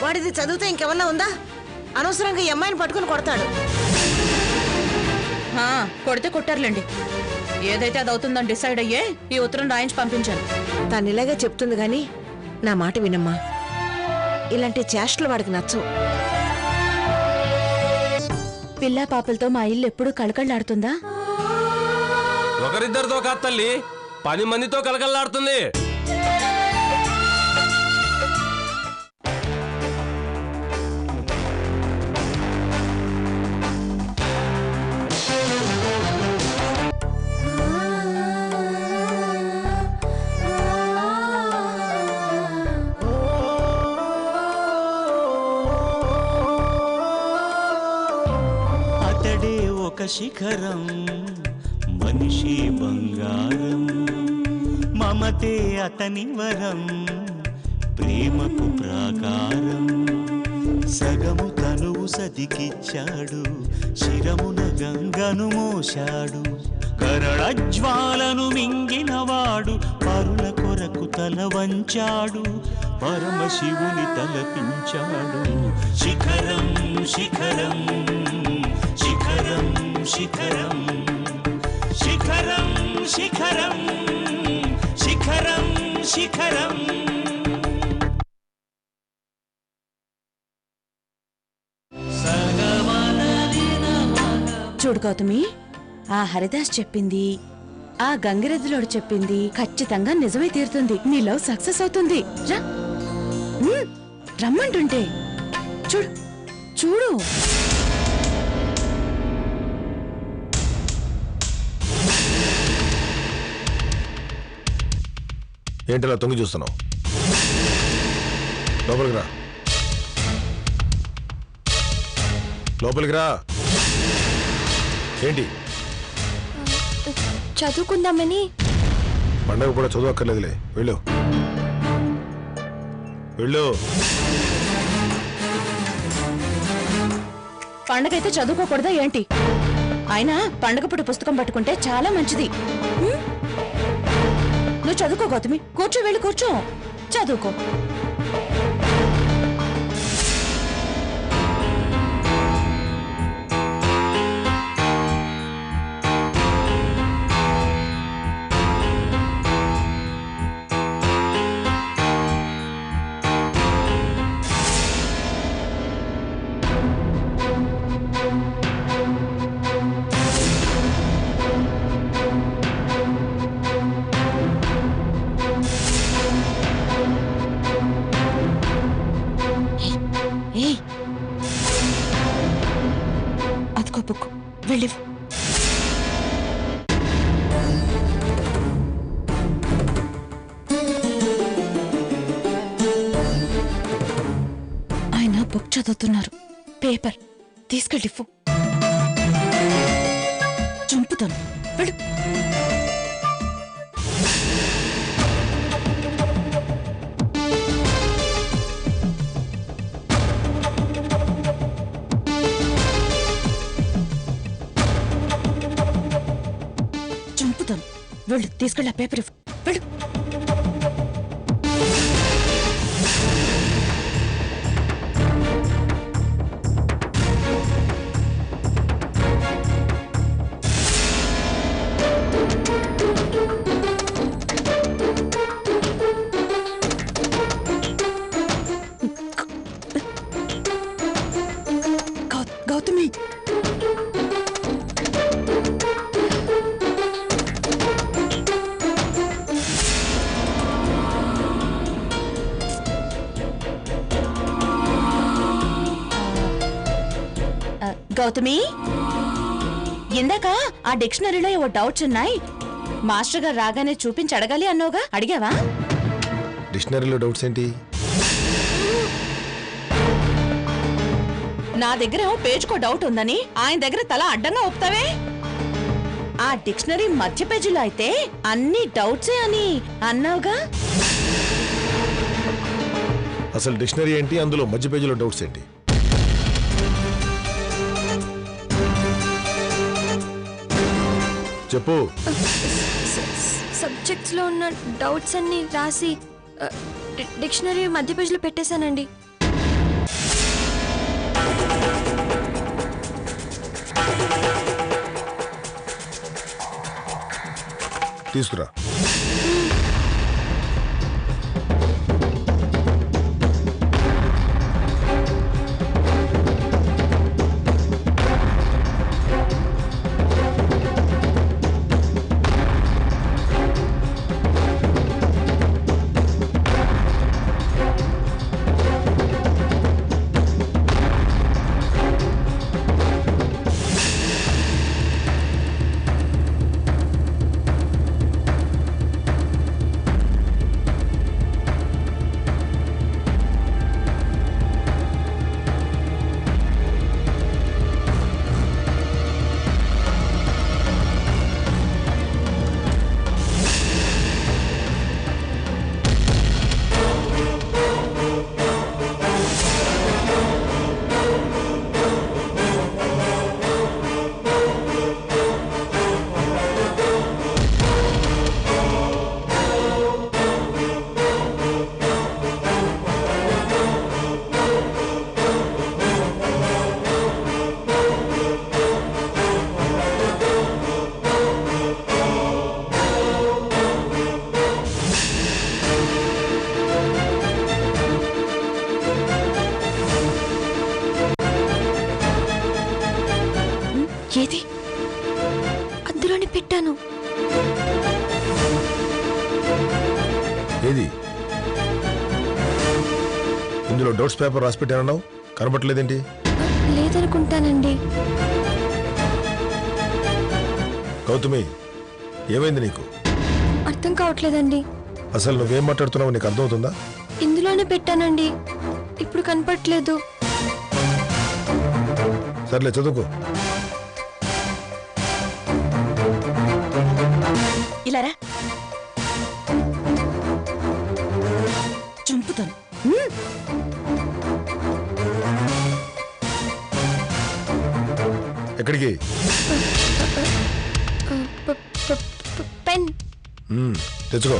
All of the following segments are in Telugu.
వాడిది చదివితే ఇంకేమన్నా ఉందా? అనవసరంగా ఈ అమ్మాయిని పట్టుకుని కొడతాడు. కొడితే కొట్టారులేండి. ఏదైతే అది అవుతుందని డిసైడ్ అయ్యే ఈ ఉత్తరం రాయించి పంపించాను. తను ఇలాగే చెప్తుంది గాని నా మాట వినమ్మా. ఇలాంటి చేష్టలు వాడికి నచ్చవు. పిల్లా పాపలతో మా ఇల్లు ఎప్పుడు కళకళలాడుతుందా? ఒకరిద్దరితో కాదు తల్లి, 10 మందితో కలకల్లాడుతుంది. శిఖరం మనిషి బంగారం, మమతే అతని వరం, ప్రేమకు ప్రాకారం. సగము తనువు సతికిచ్చాడు, శిరమున గంగను మోశాడు. కరళజ్వాలను మింగినవాడు, పరుల కొరకు తల వంచాడు. పరమశివుని తలపించాడు. శిఖరం శిఖరం శిఖరం శిఖరం శిఖరం శిఖరం శిఖరం శిఖరం. చూడు గౌతమి, ఆ హరిదాస్ చెప్పింది, ఆ గంగిరెద్దులోడు చెప్పింది ఖచ్చితంగా నిజమే తీరుతుంది. నీ లవ్ సక్సెస్ అవుతుంది. రమ్మంటుంటే చూడు చూడు. ఏంటిలా తొంగి చూస్తున్నావు? లోపలికి రా, లోపలికి రా. ఏంటి? చదువుకుందామని. పండగ కూడా చదువు అక్కర్లేదులే, వెళ్ళు వెళ్ళు. పండగైతే చదువుకోకూడదా ఏంటి? అయినా పండగ పూట పుస్తకం పట్టుకుంటే చాలా మంచిది. నువ్వు చదువుకో గౌతమి, కూర్చో, వెళ్ళి కూర్చో, చదువుకో. అదిగో బుక్, వెళ్ళి. ఆయన బుక్ చదువుతున్నారు, పేపర్ తీసుకెళ్ళి చంపుతాను. వెళ్ళు. చంపుతాను. వెళ్ళు, తీసుకెళ్ళి ఆ పేపర్ వెళ్ళు. గౌతమి, గౌతమి, ఇందాక ఆ డిక్షనరీలో ఏవో డౌట్స్ ఉన్నాయి, మాస్టర్ గారు రాగానే చూపించి అడగాలి అన్నావుగా, అడిగావా? డిక్షనరీలో డౌట్స్ ఏంటి? నా దగ్గర పేజ్కో డౌట్ ఉందని ఆయన దగ్గర తల అడ్డంగా ఒప్పుతావే. ఆ డిక్షనరీ మధ్య పేజీలో అయితే అన్ని డౌట్సే అని అన్నావుగా. అసలు డిక్షనరీ ఏంటి, అందులో మధ్య పేజీలో డౌట్స్ ఏంటి? చెప్పు. సబ్జెక్ట్స్ లో ఉన్న డౌట్స్ అన్ని రాసి డిక్షనరీ మధ్య పేజీలో పెట్టేశానండి. తీసుకురా. ఏది అందులోనే పెట్టాను. ఏది? ఇందులో డౌట్స్ పేపర్ రాసి పెట్టానన్నావు, కనబట్టలేదేంటి? లేదనుకుంటానండి. గౌతమి, ఏమైంది నీకు? అర్థం కావట్లేదండి. అసలు నువ్వేం మాట్లాడుతున్నావు నీకు అర్థమవుతుందా? ఇందులోనే పెట్టానండి, ఇప్పుడు కనపట్లేదు. సర్లే చదువుకో. ఇలారా చంపుతాను. ఎక్కడికి? పెన్ తెచ్చుకో.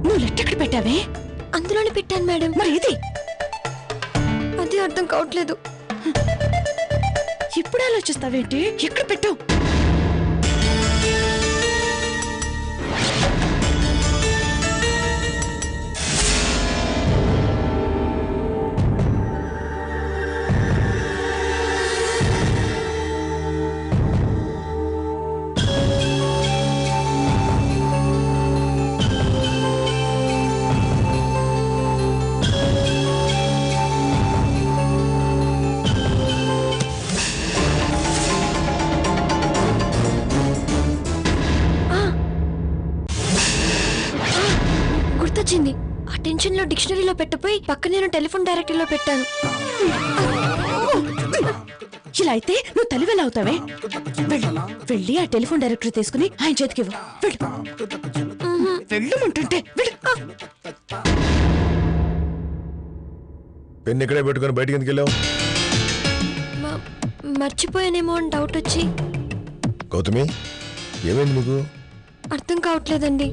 నువ్వు లెట్టెక్కడ పెట్టావే? అందులోనే పెట్టాను మేడం. మరి ఇది అది అర్థం కావట్లేదు. ఇప్పుడు ఆలోచిస్తావేంటి? ఎక్కడ పెట్టావు? గుర్తొచ్చింది. ఆ టెన్షన్ లో డిక్షనరీలో పెట్టపోయి పక్క నేను టెలిఫోన్ డైరెక్టరీలో పెట్టాను. ఇలా అయితే నువ్వు తలివెలా అవుతావే? వెళ్ళి ఆ టెలిఫోన్ డైరెక్టరీ తీసుకుని ఆయన చేతికి ఇవ్వు. వెళ్ళమంటుంటే పెన్ ఇక్కడే పెట్టుకుని బయటికి ఎందుకు వెళ్ళావు? మర్చిపోయానేమో అని డౌట్ వచ్చి. గౌతమి, ఏమైంది నీకు? అర్థం కావట్లేదండి.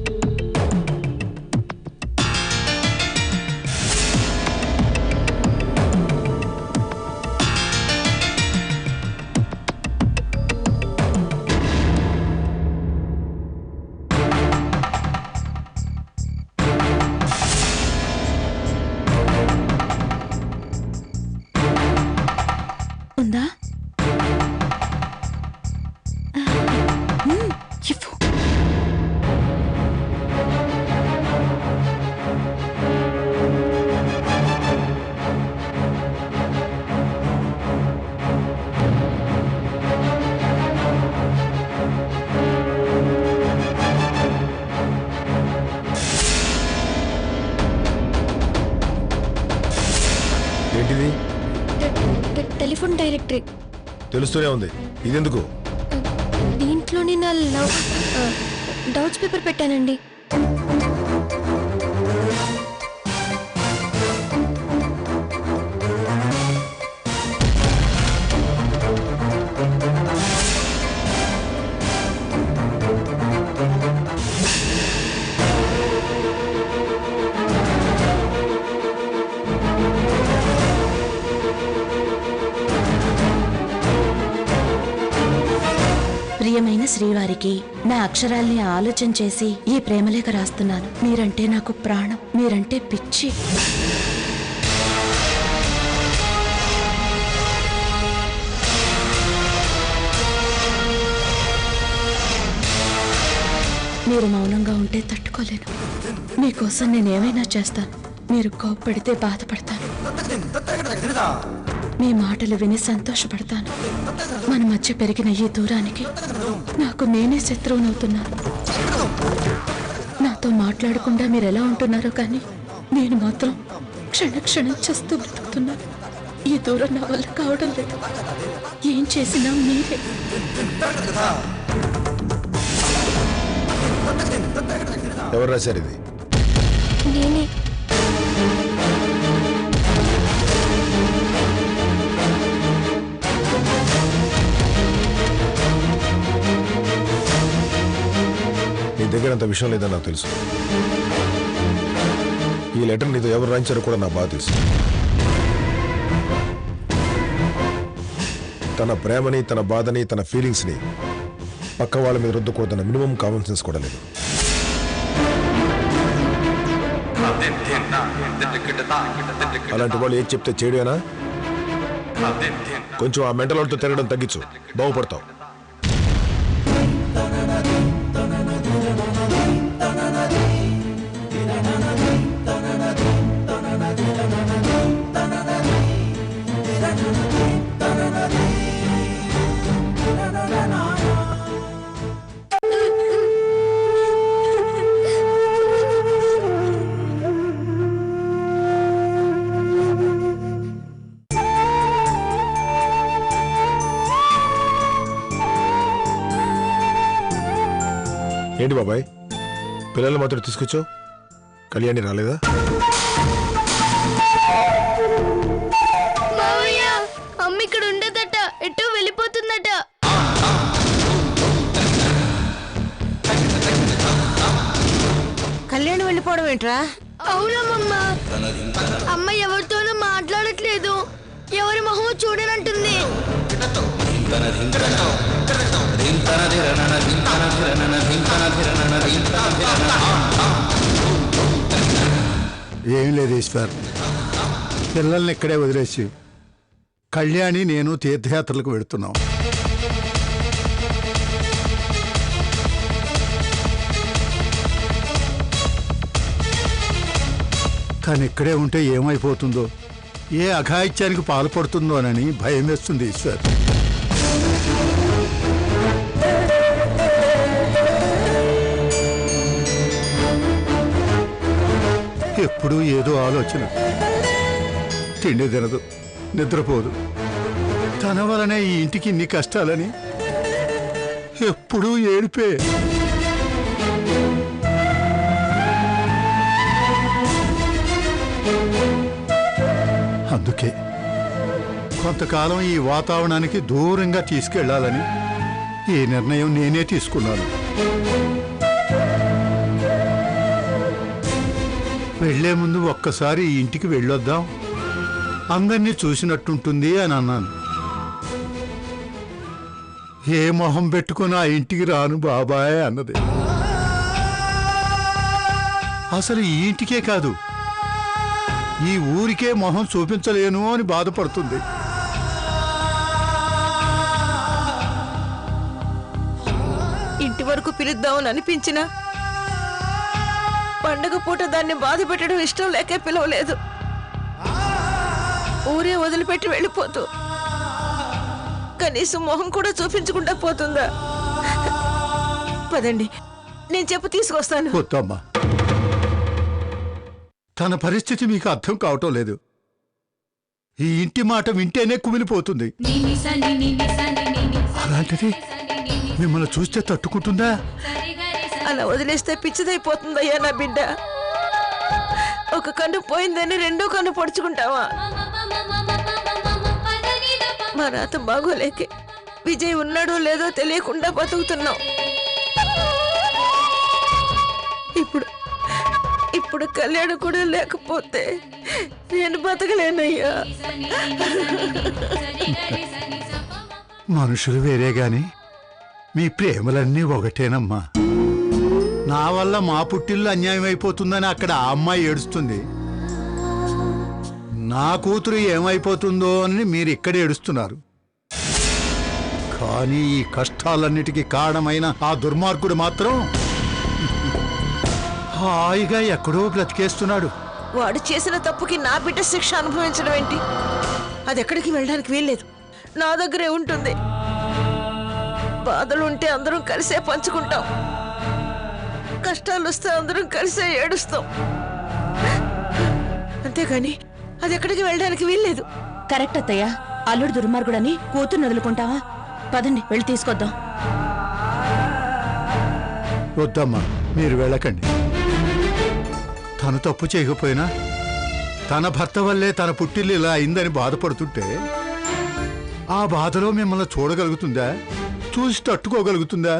ఉందా? ఏంటిది? Telephone directory. తెలుస్తూనే ఉంది, ఇదెందుకు? దీంట్లోనే నా డౌట్స్ పేపర్ పెట్టానండి. శ్రీవారికి నా అక్షరాల్ని ఆలోచన చేసి ఈ ప్రేమలేఖ రాస్తున్నాను. మీరంటే నాకు ప్రాణం, మీరంటే పిచ్చి. మీరు మౌనంగా ఉంటే తట్టుకోలేను. మీకోసం నేనేమైనా చేస్తాను. మీరు కోప్పడితే బాధపడతాను. మీ మాటలు విని సంతోషపడతాను. మన మధ్య పెరిగిన ఈ దూరానికి నాకు నేనే శత్రువునవుతున్నాను. నాతో మాట్లాడకుండా మీరు ఎలా ఉంటున్నారో కానీ నేను మాత్రం క్షణక్షణం చేస్తూ బ్రతుకుతున్నాను. ఈ దూరం నా వల్ల కావడం లేదు. ఏం చేసినా మీరే. ఎవరు రాశారు ఇది? నేనే. నీ దగ్గర అంత విషయం లేదని నాకు తెలుసు. ఈ లెటర్ నీతో ఎవరు రాయించారో కూడా నాకు బాగా తెలుసు. తన ప్రేమని, తన బాధని, తన ఫీలింగ్స్ని పక్క వాళ్ళ మీద రుద్దకూడదన్న మినిమం కామన్ సెన్స్ కూడా లేదు. అలాంటి వాళ్ళు ఏది చెప్తే చేయడేనా? కొంచెం ఆ మెంటల్ వాళ్ళతో తిరగడం తగ్గించు, బాగుపడతావు. ఏంటి బాబాయ్, పిల్లలు మాత్రం తీసుకొచ్చావు? కళ్యాణి రాలేదా? అమ్మ ఇక్కడ ఉండదట, ఎటో వెళ్ళిపోతుందట. కళ్యాణి వెళ్ళిపోవడం ఏంట్రా? అవునమ్మమ్మ, అమ్మ ఎవరితోనూ మాట్లాడట్లేదు, ఎవరి మొహం చూడనంటుంది. ఏం లేదు ఈశ్వర్, పిల్లల్ని ఇక్కడే వదిలేసి కళ్యాణి నేను తీర్థయాత్రలకు వెళుతున్నాం. తను ఇక్కడే ఉంటే ఏమైపోతుందో, ఏ అఘాయిత్యానికి పాల్పడుతుందోనని భయం వేస్తుంది ఈశ్వర్. ఎప్పుడూ ఏదో ఆలోచన, తిండి తినదు, నిద్రపోదు. తన వలనే ఈ ఇంటికి ఇన్ని కష్టాలని ఎప్పుడూ ఏడిపే. అందుకే కొంతకాలం ఈ వాతావరణానికి దూరంగా తీసుకెళ్లాలని ఈ నిర్ణయం నేనే తీసుకున్నాను. వెళ్లే ముందు ఒక్కసారి ఈ ఇంటికి వెళ్ళొద్దాం, అందరినీ చూసినట్టుంటుంది అని అన్నాను. ఏ మొహం పెట్టుకుని ఆ ఇంటికి రాను బాబాయ్ అన్నది. అసలు ఈ ఇంటికే కాదు, ఈ ఊరికే మొహం చూపించలేను అని బాధపడుతుంది. ఇంటి వరకు పిలుద్దామని అనిపించినా పండగ పూట దాన్ని బాధ పెట్టడం ఇష్టం లేకే పిలవలేదు. ఊరే వదిలిపెట్టి వెళ్ళిపోతూ కనీసం మొహం కూడా చూపించకుండా పోతుందా? పదండి, నేను చెప్పు తీసుకొస్తాను. వద్దమ్మా, తన పరిస్థితి మీకు అర్థం కావటం లేదు. ఈ ఇంటి మాట వింటేనే కుమిలిపోతుంది. అలాంటిది మిమ్మల్ని చూస్తే తట్టుకుంటుందా? అలా వదిలేస్తే పిచ్చిదైపోతుందయ్యా నా బిడ్డ. ఒక కన్ను పోయిందని రెండో కన్ను పొడుచుకుంటావా? మా రాత బాగోలేకే విజయ్ ఉన్నాడో లేదో తెలియకుండా బతుకుతున్నాం. ఇప్పుడు కళ్యాణం కూడా లేకపోతే నేను బతకలేనయ్యా. మనుషులు వేరే గాని మీ ప్రేమలన్నీ ఒకటేనమ్మా. నా వల్ల మా పుట్టిల్లు అన్యాయం అయిపోతుందని అక్కడ ఆ అమ్మాయి ఏడుస్తుంది. నా కూతురు ఏమైపోతుందో అని మీరు ఇక్కడ ఏడుస్తున్నారు. కానీ ఈ కష్టాలన్నిటికీ కారణమైన ఆ దుర్మార్గుడు మాత్రం హాయిగా ఎక్కడో బ్రతికేస్తున్నాడు. వాడు చేసిన తప్పుకి నా బిడ్డ శిక్ష అనుభవించడం ఏంటి? అది ఎక్కడికి వెళ్ళడానికి వీల్లేదు, నా దగ్గరే ఉంటుంది. బాధలుంటే అందరం కలిసే పంచుకుంటాం, కష్టాలు వస్తే అందరం కలిసే ఏడుస్తాం. అంతేగాని అది ఎక్కడికి వెళ్ళడానికి వీల్లేదు. కరెక్ట్ అత్తయ్య. అల్లుడు దుర్మార్గుడని కూతుర్ని వదులుకుంటావా? పదండి వెళ్ళి తీసుకొద్దాం. వద్దమ్మా, మీరు వెళ్ళకండి. తను తప్పు చేయకపోయినా తన భర్త వల్లే తన పుట్టిల్లు ఇలా అయిందని బాధపడుతుంటే ఆ బాధలో మిమ్మల్ని చూడగలుగుతుందా? చూసి తట్టుకోగలుగుతుందా?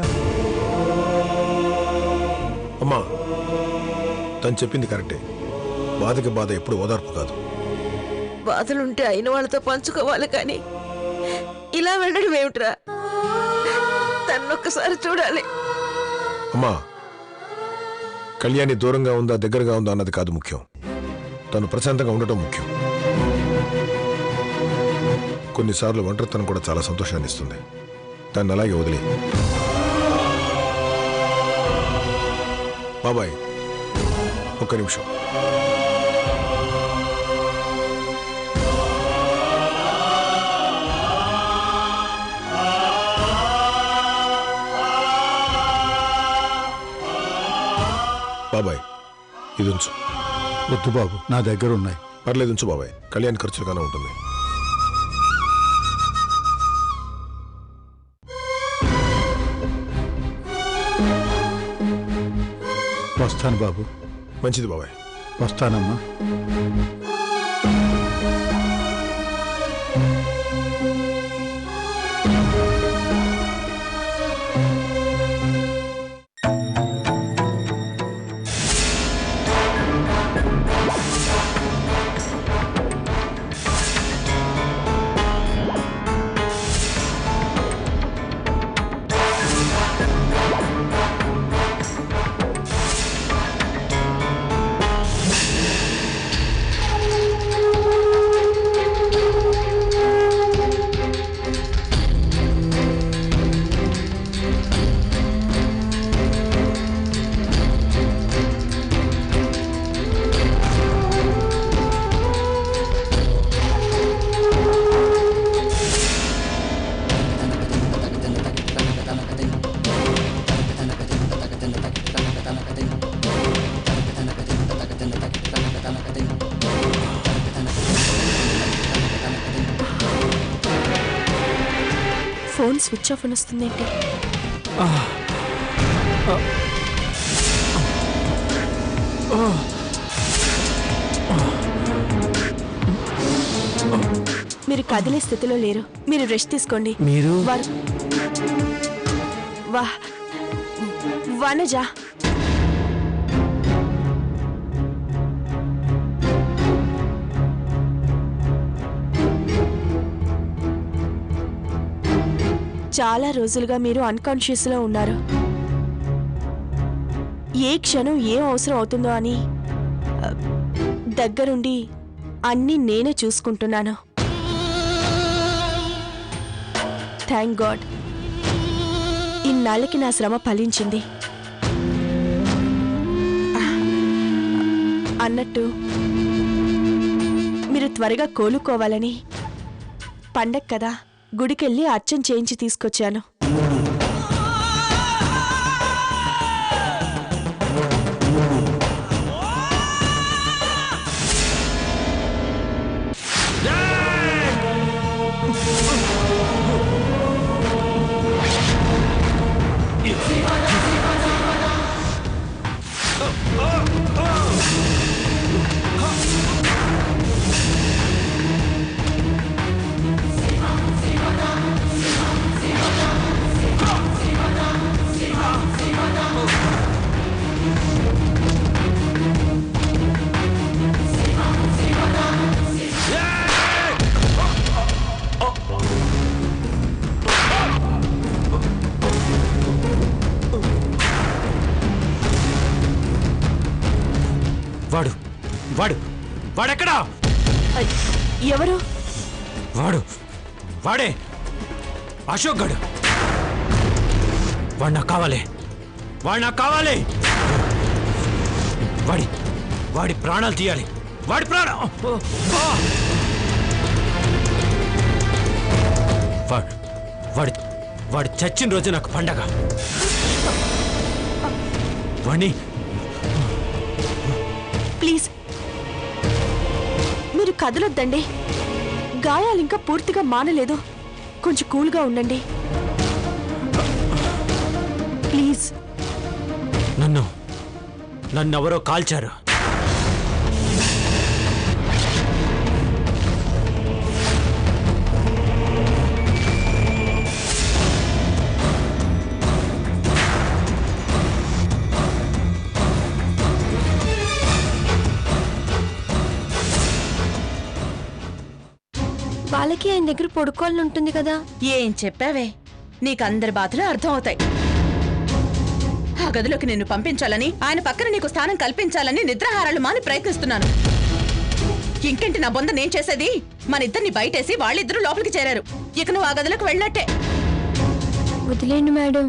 అమ్మా, తను చెప్పింది కరెక్టే. బాధకి బాధ ఎప్పుడు ఓదార్పు కాదు. బాధలుంటే అయిన వాళ్ళతో పంచుకోవాలి, కానీ ఇలా వెళ్ళడం ఏమిట్రా? తన్నొక్కసారి చూడాలి. అమ్మా, కళ్యాణి దూరంగా ఉందా దగ్గరగా ఉందా అన్నది కాదు ముఖ్యం, తను ప్రశాంతంగా ఉండటం ముఖ్యం. కొన్నిసార్లు ఒంటరితనం కూడా చాలా సంతోషాన్ని ఇస్తుంది. దాన్ని అలాగే వదిలే. బాబాయ్, ఒక్క నిమిషం. బాబాయ్, ఇది ఉంచు. వద్దు బాబు, నా దగ్గర ఉన్నాయి. పర్లేదు, ఉంచు బాబాయ్. కళ్యాణ్ ఖర్చులుగానే ఉంటుంది. వస్తాను బాబు. మంచిది బాబాయ్. వస్తానమ్మా. ఫోన్ స్విచ్ ఆఫ్ అని వస్తుందేంటి? మీరు కదిలే స్థితిలో లేరు, మీరు రెస్ట్ తీసుకోండి. మీరు వనజ, చాలా రోజులుగా మీరు అన్కాన్షియస్ లో ఉన్నారు. ఏ క్షణం ఏం అవసరం అవుతుందో అని దగ్గరుండి అన్నీ నేనే చూసుకుంటున్నాను. థ్యాంక్ గాడ్, ఇన్నాళ్ళకి నా శ్రమ ఫలించింది. అన్నట్టు మీరు త్వరగా కోలుకోవాలని పండగ కదా గుడికెళ్ళి అర్చన చేయించి తీసుకొచ్చాను. వాడు వాడు వాడెక్కడా? ఎవరు? వాడే అశోక్ గడు. వాడు నాకు కావాలి. వాడి ప్రాణాలు తీయాలి. వాడి ప్రాణం. వాడు చచ్చిన రోజు నాకు పండగ. వాణ్ణి ప్లీజ్ మీరు కదలొద్దండి. గాయాలు ఇంకా పూర్తిగా మానలేదు. కొంచెం కూల్గా ఉండండి ప్లీజ్. నన్నెవరో కాల్చారు. వాళ్ళకి ఆయన దగ్గర పడుకోవాలని ఉంటుంది కదా. ఏం చెప్పావే? నీకు అందరి బాధలు అర్థం అవుతాయి. ఆ గదిలోకి నిన్ను పంపించాలని, ఆయన పక్కన నీకు స్థానం కల్పించాలని నిద్రాహారాలు మాని ప్రయత్నిస్తున్నాను. ఇంకేంటి నా బొంద నేను చేసేది? మన ఇద్దరిని బయటేసి వాళ్ళిద్దరూ లోపలికి చేరారు. ఇక నువ్వు ఆ గదిలోకి వెళ్ళినట్టే. వదిలేండి మేడం.